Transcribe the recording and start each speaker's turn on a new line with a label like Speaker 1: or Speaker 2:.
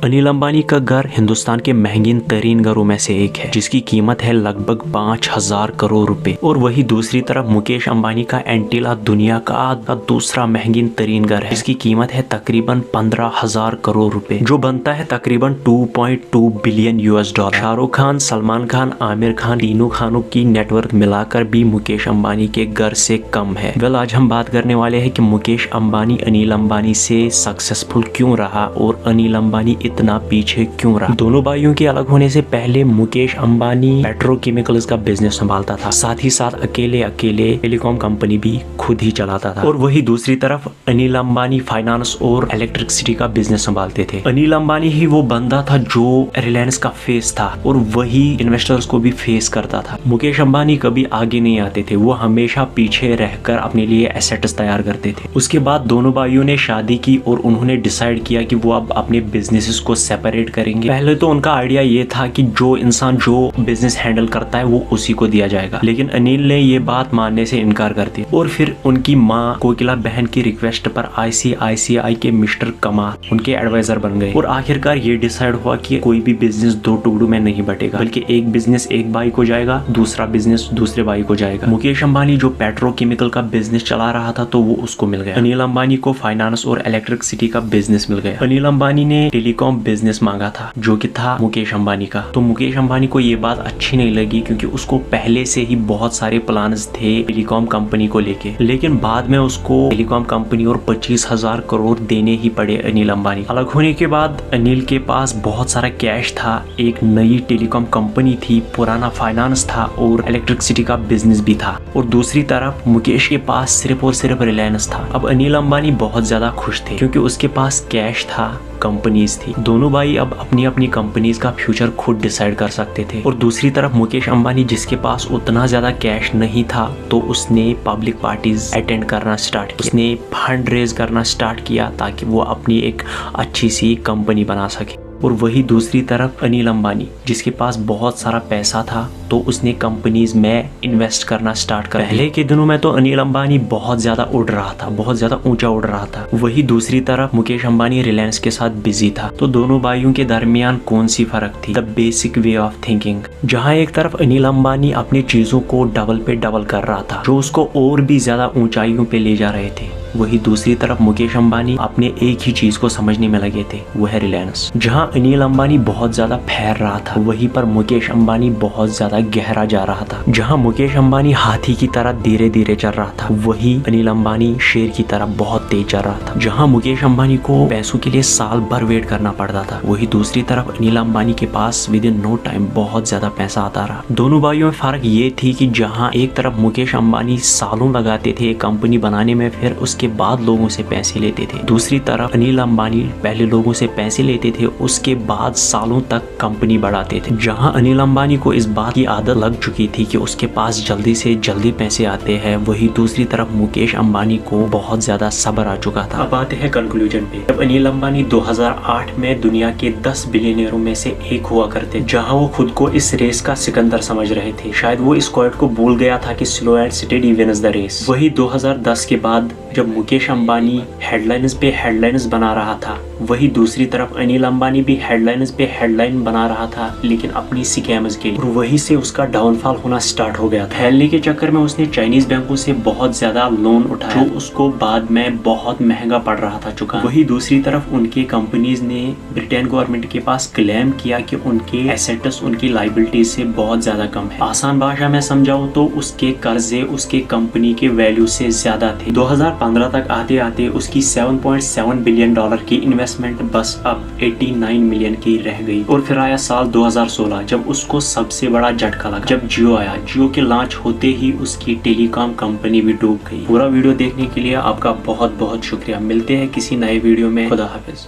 Speaker 1: अनिल अंबानी का घर हिंदुस्तान के महंगी तरीन घरों में से एक है, जिसकी कीमत है लगभग 5,000 करोड़ रुपए। और वही दूसरी तरफ मुकेश अंबानी का एंटीला दुनिया का दूसरा महंगी तरीन घर है, जिसकी कीमत है तकरीबन 15,000 करोड़ रुपए, जो बनता है तकरीबन 2.2 billion US dollar. Shahrukh Khan, Salman Khan, Aamir Khan, तीनों खानों की नेटवर्थ मिलाकर भी मुकेश अंबानी के घर से कम है। आज हम बात करने वाले हैं कि मुकेश अंबानी अनिल अंबानी से सक्सेसफुल क्यों रहा और अनिल अंबानी इतना पीछे क्यों रहा। दोनों भाइयों के अलग होने से पहले मुकेश अंबानी पेट्रोकेमिकल्स का बिजनेस संभालता था, साथ ही साथ अकेले टेलीकॉम कंपनी भी खुद ही चलाता था। और वही दूसरी तरफ अनिल अंबानी फाइनेंस और इलेक्ट्रिसिटी का बिजनेस संभालते थे। अनिल अंबानी ही वो बंदा था जो रिलायंस का फेस था और वही इन्वेस्टर्स को भी फेस करता था। मुकेश अंबानी कभी आगे नहीं आते थे, वो हमेशा पीछे रहकर अपने लिए एसेट्स तैयार करते थे। उसके बाद दोनों भाइयों ने शादी की और उन्होंने डिसाइड किया कि वो अब अपने बिजनेसेस को सेपरेट करेंगे। पहले तो उनका आइडिया ये था कि जो इंसान जो बिजनेस हैंडल करता है वो उसी को दिया जाएगा, लेकिन अनिल ने ये बात मानने से इनकार कर दिया। और फिर उनकी माँ कोकिला बहन की रिक्वेस्ट पर ICICI के मिस्टर कमाल उनके एडवाइजर बन गए। और आखिरकार ये डिसाइड हुआ कि कोई भी बिजनेस दो टुकड़ों में नहीं बटेगा, बल्कि एक बिजनेस एक भाई को जाएगा, दूसरा बिजनेस दूसरे भाई को जाएगा। मुकेश अंबानी जो पेट्रोकेमिकल का बिजनेस चला रहा था तो वो उसको मिल गया। अनिल अंबानी को फाइनेंस और इलेक्ट्रिसिटी का बिजनेस मिल गया। अनिल अंबानी ने टेलीकॉम बिजनेस मांगा था जो कि था मुकेश अंबानी का। तो मुकेश अंबानी को ये बात अच्छी नहीं लगी, क्योंकि उसको पहले से ही बहुत सारे प्लान्स थे टेलीकॉम कंपनी को लेके। लेकिन बाद में उसको टेलीकॉम कंपनी और 25,000 करोड़ देने ही पड़े अनिल अंबानी। अलग होने के बाद अनिल के पास बहुत सारा कैश था, एक नई टेलीकॉम कंपनी थी, पुराना फाइनेंस था और इलेक्ट्रिसिटी का बिजनेस भी था। और दूसरी तरफ मुकेश के पास सिर्फ और सिर्फ रिलायंस था। अब अनिल अंबानी बहुत ज्यादा खुश थे, क्योंकि उसके पास कैश था, कंपनीज थी। दोनों भाई अब अपनी अपनी कंपनीज का फ्यूचर खुद डिसाइड कर सकते थे। और दूसरी तरफ मुकेश अंबानी, जिसके पास उतना ज्यादा कैश नहीं था, तो उसने पब्लिक पार्टीज अटेंड करना स्टार्ट किया, उसने फंड रेज करना स्टार्ट किया ताकि वो अपनी एक अच्छी सी कंपनी बना सके। और वही दूसरी तरफ अनिल अंबानी, जिसके पास बहुत सारा पैसा था, तो उसने कंपनीज में इन्वेस्ट करना स्टार्ट कर। पहले के दिनों में तो अनिल अंबानी बहुत ज्यादा उड़ रहा था, बहुत ज्यादा ऊंचा उड़ रहा था। वही दूसरी तरफ मुकेश अंबानी रिलायंस के साथ बिजी था। तो दोनों भाइयों के दरमियान कौन सी फर्क थी? The basic way of thinking. जहाँ एक तरफ अनिल अंबानी अपनी चीजों को डबल पे डबल कर रहा था, जो उसको और भी ज्यादा ऊंचाइयों पे ले जा रहे थे, वही दूसरी तरफ मुकेश अंबानी अपने एक ही चीज को समझने में लगे थे, वो है रिलायंस। जहां अनिल अंबानी बहुत ज्यादा फैल रहा था, वहीं पर मुकेश अंबानी बहुत ज्यादा गहरा जा रहा था। जहां मुकेश अंबानी हाथी की तरह धीरे धीरे चल रहा था, वही अनिल अंबानी शेर की तरह बहुत तेज चल रहा था। जहां मुकेश अंबानी को पैसों के लिए साल भर वेट करना पड़ता था, वही दूसरी तरफ अनिल अंबानी के पास विद इन नो टाइम बहुत ज्यादा पैसा आता रहा। दोनों भाइयों में फर्क ये थी कि जहाँ एक तरफ मुकेश अंबानी सालों लगाते थे एक कंपनी बनाने में, फिर उसके बाद लोगों से पैसे लेते थे। दूसरी तरफ अनिल अंबानी पहले लोगों से पैसे लेते थे, उसके बाद सालों तक कंपनी बढ़ाते थे। जहां अनिल अंबानी को इस बात की आदत लग चुकी थी कि उसके पास जल्दी से जल्दी पैसे आते हैं, वही दूसरी तरफ मुकेश अंबानी को बहुत ज्यादा सब्र आ चुका था। अब आते हैं कंक्लूजन पे। जब अनिल अंबानी 2008 में दुनिया के 10 बिलियनरों में से एक हुआ करते, जहां वो खुद को इस रेस का सिकंदर समझ रहे थे। शायद वो इस क्वार्ट को भूल गया था कि slow and steady wins the race. वही 2010 के बाद जब मुकेश अंबानी हेडलाइंस पे हेडलाइंस बना रहा था, वही दूसरी तरफ अनिल अंबानी भी हेडलाइंस पे हेडलाइन बना रहा था, लेकिन अपनी स्कैम्स के लिए। और वही से उसका डाउनफॉल होना स्टार्ट हो गया। फैलने के चक्कर में उसने चाइनीज बैंकों से बहुत ज्यादा लोन उठाया, जो उसको बाद में बहुत महंगा पड़ रहा था चुका। वही दूसरी तरफ उनकी कंपनीज ने ब्रिटेन गवर्नमेंट के पास क्लेम किया कि उनके एसेट्स उनकी लाइबिलिटीज से बहुत ज्यादा कम है। आसान भाषा में समझाऊं तो उसके कर्जे उसके कंपनी के वैल्यू से ज्यादा थे। 2015 तक आते आते उसकी 7.7 बिलियन डॉलर की इन्वेस्टमेंट बस अब 89 मिलियन की रह गई। और फिर आया साल 2016, जब उसको सबसे बड़ा झटका लगा, जब जियो आया। जियो के लॉन्च होते ही उसकी टेलीकॉम कंपनी भी डूब गई। पूरा वीडियो देखने के लिए आपका बहुत बहुत शुक्रिया। मिलते हैं किसी नए वीडियो में। खुदा हाफिज।